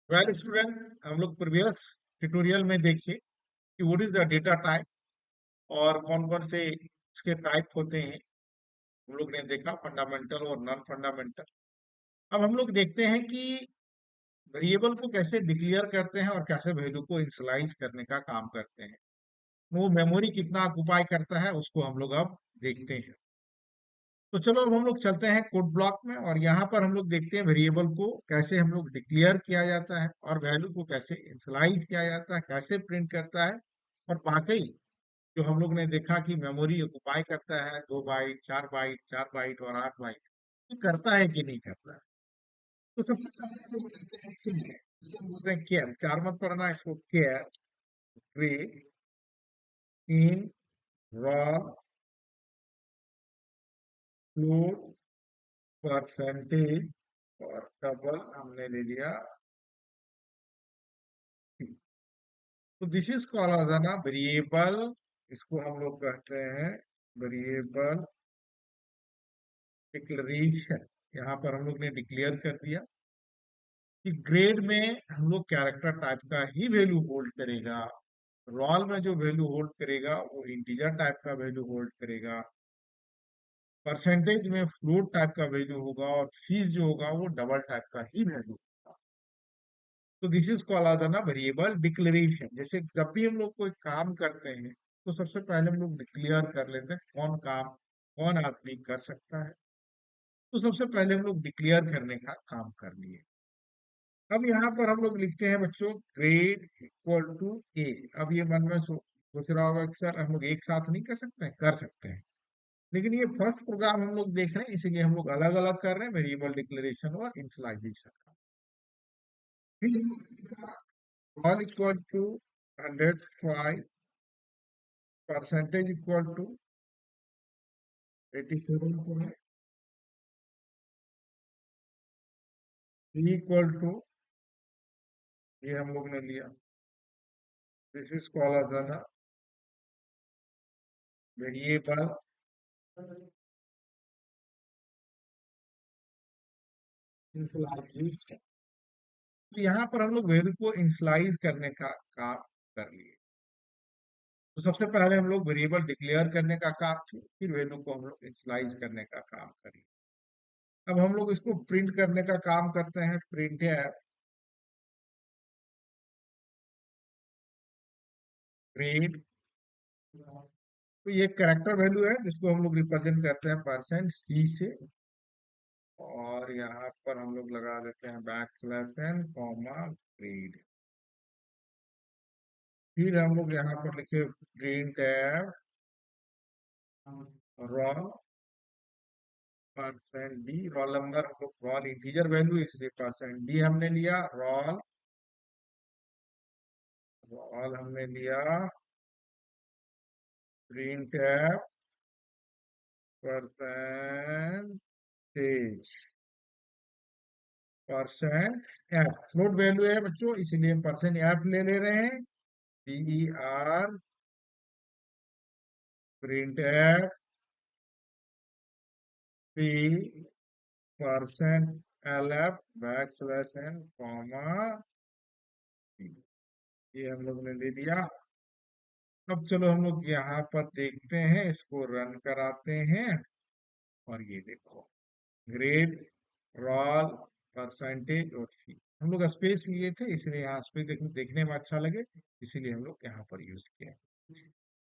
Well student, हम लोग previous tutorial में देखे कि what is the data type और कौन कौन से इसके टाइप होते हैं। हम लोग ने देखा फंडामेंटल और नॉन फंडामेंटल। अब हम लोग देखते हैं कि वेरिएबल को कैसे डिक्लेयर करते हैं और कैसे वैल्यू को इनिशियलाइज करने का काम करते हैं। वो मेमोरी कितना ऑक्युपाई करता है उसको हम लोग अब देखते हैं। तो चलो अब हम लोग चलते हैं कोड ब्लॉक में और यहाँ पर हम लोग देखते हैं वेरिएबल को कैसे हम लोग डिक्लेयर किया जाता है और वैल्यू को कैसे इनिशियलाइज किया जाता है, कैसे प्रिंट करता है। और वाकई जो हम लोग ने देखा कि मेमोरी ऑक्युपाई करता है 2 बाइट, 4 बाइट, 4 बाइट और 8 बाइट, ये करता है कि नहीं करता है। तो सबसे पहले हम लोग कहते हैं केयर, इसे हम बोलते हैं केयर। चार मत पढ़ना इसको, केयर ग्रेड इन रॉ फ्लोट परसेंटेज और डबल हमने ले लिया। तो दिस इज कॉल्ड एज ना वेरिएबल। इसको हम लोग कहते हैं वेरिएबल डिक्लेरेशन। यहाँ पर हम लोग ने डिक्लेयर कर दिया कि ग्रेड में हम लोग कैरेक्टर टाइप का ही वैल्यू होल्ड करेगा। रॉल में जो वैल्यू होल्ड करेगा वो इंटीजर टाइप का वैल्यू होल्ड करेगा। परसेंटेज में फ्लोट टाइप का वैल्यू होगा और फीस जो होगा वो डबल टाइप का ही वैल्यू होगा। तो दिस इज कॉल्ड एज ना वेरिएबल डिक्लेरेशन। जैसे जब भी हम लोग कोई काम करते हैं तो सबसे पहले हम लोग डिक्लेयर कर लेते हैं कौन काम कौन आदमी कर सकता है। तो सबसे पहले हम लोग डिक्लेयर करने का काम कर लिए। अब यहाँ पर हम लोग लिखते हैं बच्चों ग्रेड इक्वल टू ए। अब ये मन में सोच रहा होगा कि सर हम लोग एक साथ नहीं कर सकते हैं, कर सकते हैं। लेकिन ये फर्स्ट प्रोग्राम हम लोग देख रहे हैं इसीलिए हम लोग अलग अलग कर रहे हैं, वेरिएबल डिक्लेरेशन और इनिशियलाइजेशन का। फिर हम लोग लिखा 1 = 105 percentage equal to 87.3 equal to, ये हम लोग ने लिया। This is called as an variable initialisation. तो यहाँ पर हम लोग वैल्यू को इनिशियलाइज करने का काम कर लिए। तो सबसे पहले हम लोग वेरिएबल डिक्लेयर करने का काम किए, फिर वैल्यू को हम लोग इनिशियलाइज करने का काम करिए। अब हम लोग इसको प्रिंट करने का काम करते हैं, प्रिंट है प्रिंट। तो ये करेक्टर वैल्यू है जिसको हम लोग रिप्रेजेंट करते हैं परसेंट सी से। और यहाँ पर हम लोग लगा देते हैं बैकस्लैश n कॉमा प्रिंट। फिर हम लोग यहाँ पर लिखे प्रिंट है raw percent D. Roll number हम लोग रॉल इंटीजर वैल्यू इसलिए परसेंट डी हमने लिया। रॉल रॉल हमने लिया प्रिंट है percentage percent F. Float value है बच्चों इसीलिए परसेंट एफ ले रहे हैं। DER print F P percent LF backslash n comma P। ये हम लोग ने ले लिया। अब चलो हम लोग यहाँ पर देखते हैं, इसको रन कराते हैं। और ये देखो ग्रेड रॉल परसेंटेज और फी। हम लोग स्पेस लिए थे इसलिए यहाँ स्पेस देखने में अच्छा लगे, इसीलिए हम लोग यहाँ पर यूज किया।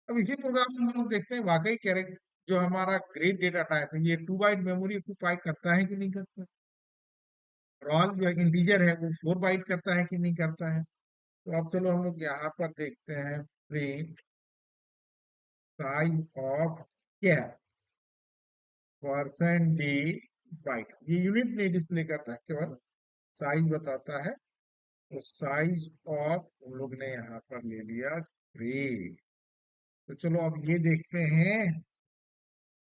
अब इसी प्रोग्राम में हम लोग देखते हैं वाकई कैरेक्टर जो हमारा ग्रेड डेटा टाइप है ये 2 बाइट मेमोरी ऑक्युपाई करता है कि नहीं करता। रॉल जो इंटीजर है वो 4 बाइट करता है कि नहीं करता है। तो अब चलो हम लोग यहाँ पर देखते हैं प्रिंट साइज ऑफ क्या परसेंट डी बाइट। ये यूनिट नहीं डिस्प्ले करता है, केवल साइज बताता है। तो साइज ऑफ हम लोग ने यहाँ पर ले लिया 3। तो चलो अब ये देखते हैं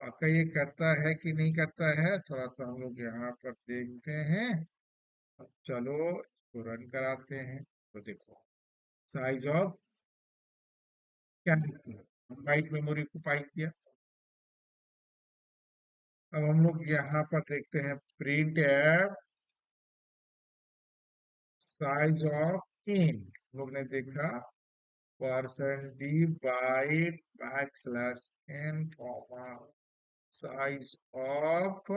आपका ये करता है कि नहीं करता है, थोड़ा सा हम लोग यहाँ पर देखते हैं। अब चलो इसको रन कराते हैं। तो देखो साइज ऑफ क्या बाइट मेमोरी को पाई किया। अब हम लोग यहाँ पर देखते हैं प्रिंट एफ साइज ऑफ इन लोग ने देखा परसेंट डी बाइट back slash N comma size of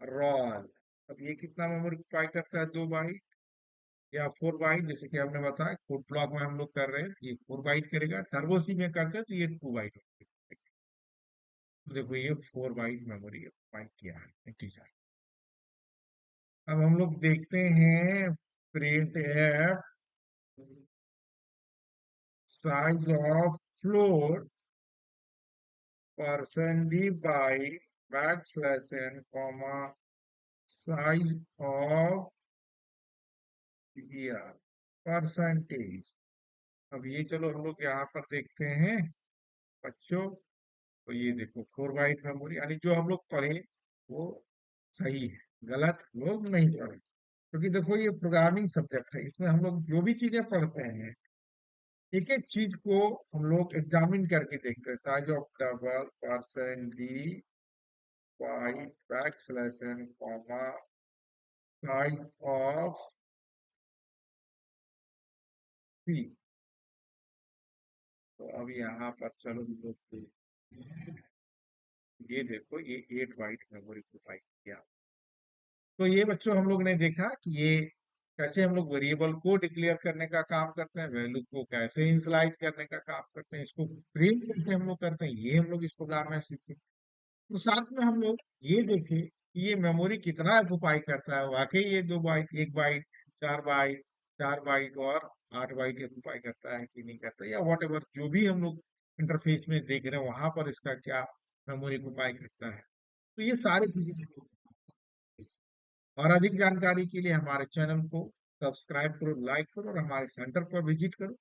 रॉल। अब ये कितना मेमोरी ऑक्यूपाई करता है, 2 बाइट या 4 बाइट, जैसे कि हमने बताया कोड ब्लॉक में हम लोग कर रहे हैं, ये 4 बाइट करेगा, टर्बो सी में करते हैं तो ये 2 बाइट। तो देखो ये 4 बाइट मेमोरी ऑक्यूपाई किया है इंटीजर। अब हम लोग देखते हैं printf size of float percent D बाई back slash N comma size of percentage. अब ये चलो हम लोग यहाँ पर देखते हैं बच्चों, तो ये देखो 4 बाइट मेमोरी, यानी जो हम लोग पढ़े वो सही है, गलत लोग नहीं पढ़े। क्योंकि देखो ये प्रोग्रामिंग सब्जेक्ट है, इसमें हम लोग जो भी चीजें पढ़ते हैं एक एक चीज को हम लोग एग्जामिन करके देखते हैं। Size of double percent D वाई back slash N comma size of P. तो अब यहाँ पर चलो हम लोग देखते हैं। ये देखो ये 8 बाइट मेमोरी को फाइल किया। तो ये बच्चों हम लोग ने देखा कि ये कैसे हम लोग वेरिएबल को डिक्लेयर करने का काम करते हैं, वैल्यू को कैसे इनिशियलाइज करने का काम करते हैं, इसको प्रिंट कैसे हम लोग करते हैं, ये हम लोग इस प्रोग्राम में सीखे। तो साथ में हम लोग ये देखे कि ये मेमोरी कितना ऑक्युपाई करता है। वाकई ये 2 बाइट, 1 बाइट, 4 बाइट, 4 बाइट और 8 बाइट ऑक्युपाई करता है कि नहीं करता, या वॉट एवर जो भी हम लोग इंटरफेस में देख रहे हैं वहां पर इसका क्या मेमोरी ऑक्युपाई करता है। तो ये सारी चीजें हम लोग, और अधिक जानकारी के लिए हमारे चैनल को सब्सक्राइब करो, लाइक करो और हमारे सेंटर पर विजिट करो।